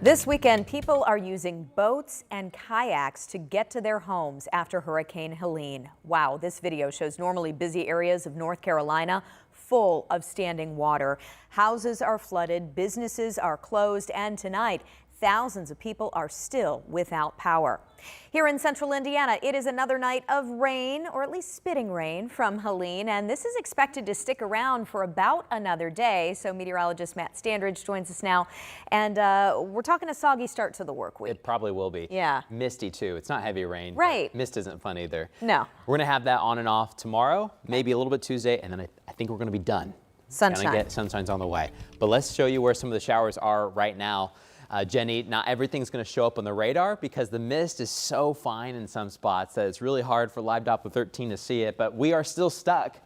This weekend, people are using boats and kayaks to get to their homes after Hurricane Helene. Wow, this video shows normally busy areas of North Carolina full of standing water. Houses are flooded, businesses are closed, and tonight, thousands of people are still without power. Here in central Indiana, it is another night of rain, or at least spitting rain from Helene, and this is expected to stick around for about another day. So meteorologist Matt Standridge joins us now, and we're talking a soggy start to the work week. It probably will be. Yeah. Misty too. It's not heavy rain. Right. Mist isn't fun either. No. We're going to have that on and off tomorrow, maybe a little bit Tuesday, and then I think we're going to be done. Sunshine. Sunshine's on the way. But let's show you where some of the showers are right now. Jenny, not everything's going to show up on the radar because the mist is so fine in some spots that it's really hard for Live Doppler 13 to see it, but we are still stuck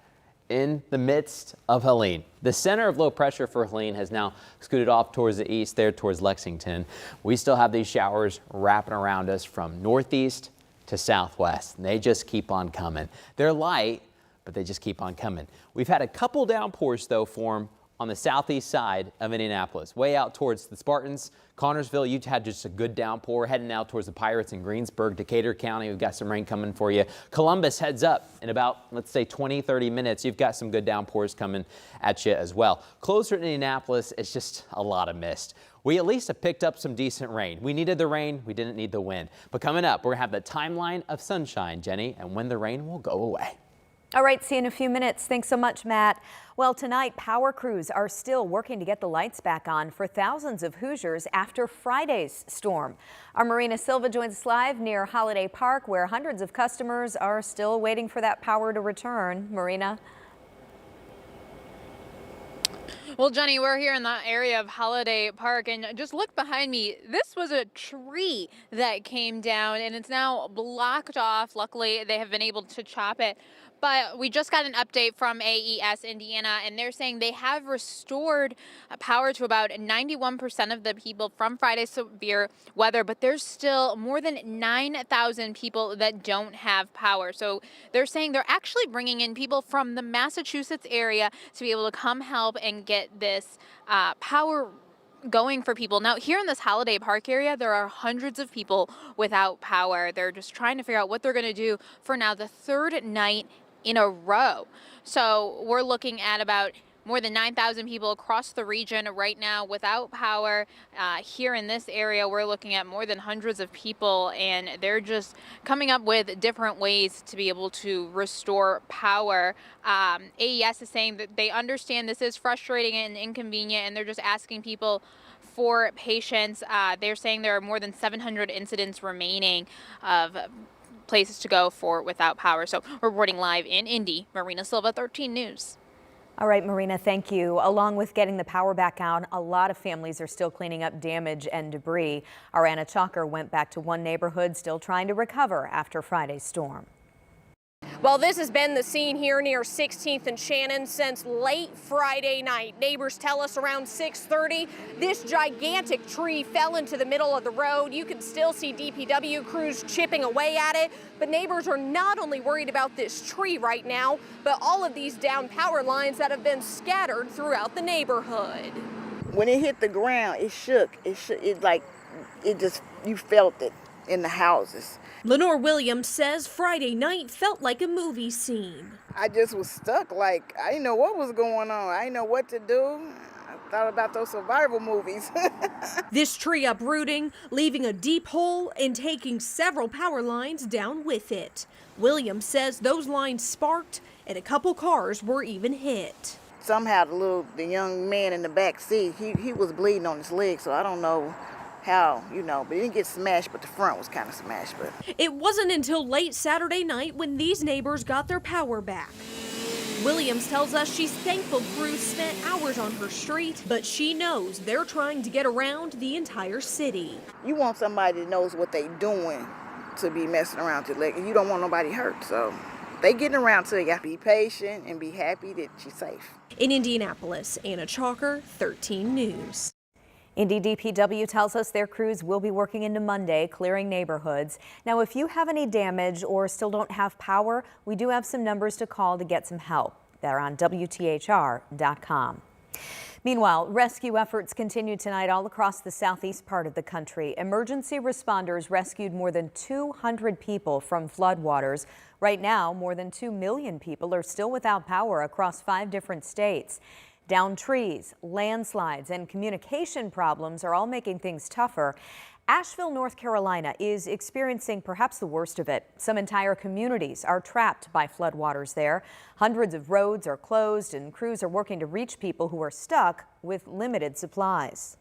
in the midst of Helene. The center of low pressure for Helene has now scooted off towards the east, there towards Lexington. We still have these showers wrapping around us from northeast to southwest, and they just keep on coming. They're light, but they just keep on coming. We've had a couple downpours, though, form on the southeast side of Indianapolis, way out towards the Spartans. Connorsville, you had just a good downpour. Heading out towards the Pirates in Greensburg, Decatur County, we've got some rain coming for you. Columbus heads up in about, let's say, 20-30 minutes. You've got some good downpours coming at you as well. Closer to Indianapolis, it's just a lot of mist. We at least have picked up some decent rain. We needed the rain, we didn't need the wind. But coming up, we're gonna have the timeline of sunshine, Jenny, and when the rain will go away. All right, see you in a few minutes. Thanks so much, Matt. Well, tonight, power crews are still working to get the lights back on for thousands of Hoosiers after Friday's storm. Our Marina Silva joins us live near Holiday Park, where hundreds of customers are still waiting for that power to return. Marina? Well, Jenny, we're here in the area of Holiday Park, and just look behind me. This was a tree that came down, and it's now blocked off. Luckily, they have been able to chop it. But we just got an update from AES Indiana, and they're saying they have restored power to about 91% of the people from Friday's severe weather, but there's still more than 9,000 people that don't have power. So they're saying they're actually bringing in people from the Massachusetts area to be able to come help and get this power going for people. Now, here in this Holiday Park area, there are hundreds of people without power. They're just trying to figure out what they're going to do for now the third night in a row. So we're looking at about more than 9,000 people across the region right now without power. Here in this area, we're looking at more than hundreds of people, and they're just coming up with different ways to be able to restore power. AES is saying that they understand this is frustrating and inconvenient, and they're just asking people for patience. They're saying there are more than 700 incidents remaining of places to go for without power. So reporting live in Indy, Marina Silva, 13 News. All right, Marina, thank you. Along with getting the power back on, a lot of families are still cleaning up damage and debris. Our Anna Chalker went back to one neighborhood still trying to recover after Friday's storm. Well, this has been the scene here near 16th and Shannon since late Friday night. Neighbors tell us around 6:30, this gigantic tree fell into the middle of the road. You can still see DPW crews chipping away at it, but neighbors are not only worried about this tree right now, but all of these down power lines that have been scattered throughout the neighborhood. When it hit the ground, it shook. You felt it in the houses. Lenore Williams says Friday night felt like a movie scene. I just was stuck, like I didn't know what was going on. I didn't know what to do. I thought about those survival movies. This tree uprooting, leaving a deep hole and taking several power lines down with it. Williams says those lines sparked and a couple cars were even hit. Somehow the young man in the back seat, he was bleeding on his leg, so I don't know how, but it didn't get smashed, but the front was kind of smashed. But it wasn't until late Saturday night when these neighbors got their power back. Williams tells us she's thankful crews spent hours on her street, but she knows they're trying to get around the entire city. You want somebody that knows what they're doing to be messing around your leg, and you don't want nobody hurt, so they getting around to you. Be patient and be happy that she's safe. In Indianapolis, Anna Chalker, 13 News. Indy DPW tells us their crews will be working into Monday, clearing neighborhoods. Now, if you have any damage or still don't have power, we do have some numbers to call to get some help. They're on WTHR.com. Meanwhile, rescue efforts continue tonight all across the southeast part of the country. Emergency responders rescued more than 200 people from floodwaters. Right now, more than 2 million people are still without power across 5 different states. Downed trees, landslides, and communication problems are all making things tougher. Asheville, North Carolina is experiencing perhaps the worst of it. Some entire communities are trapped by floodwaters there. Hundreds of roads are closed and crews are working to reach people who are stuck with limited supplies.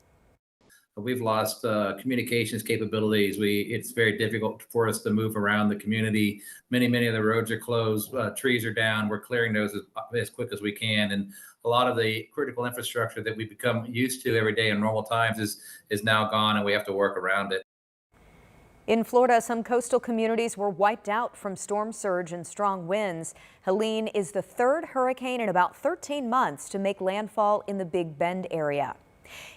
We've lost communications capabilities. It's very difficult for us to move around the community. Many of the roads are closed. Trees are down. We're clearing those as quick as we can. And a lot of the critical infrastructure that we become used to every day in normal times is now gone, and we have to work around it. In Florida, some coastal communities were wiped out from storm surge and strong winds. Helene is the 3rd hurricane in about 13 months to make landfall in the Big Bend area.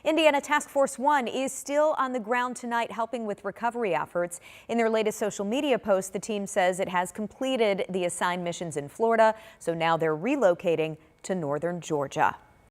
Indiana Task Force 1 is still on the ground tonight helping with recovery efforts. In their latest social media post, the team says it has completed the assigned missions in Florida, so now they're relocating to northern Georgia.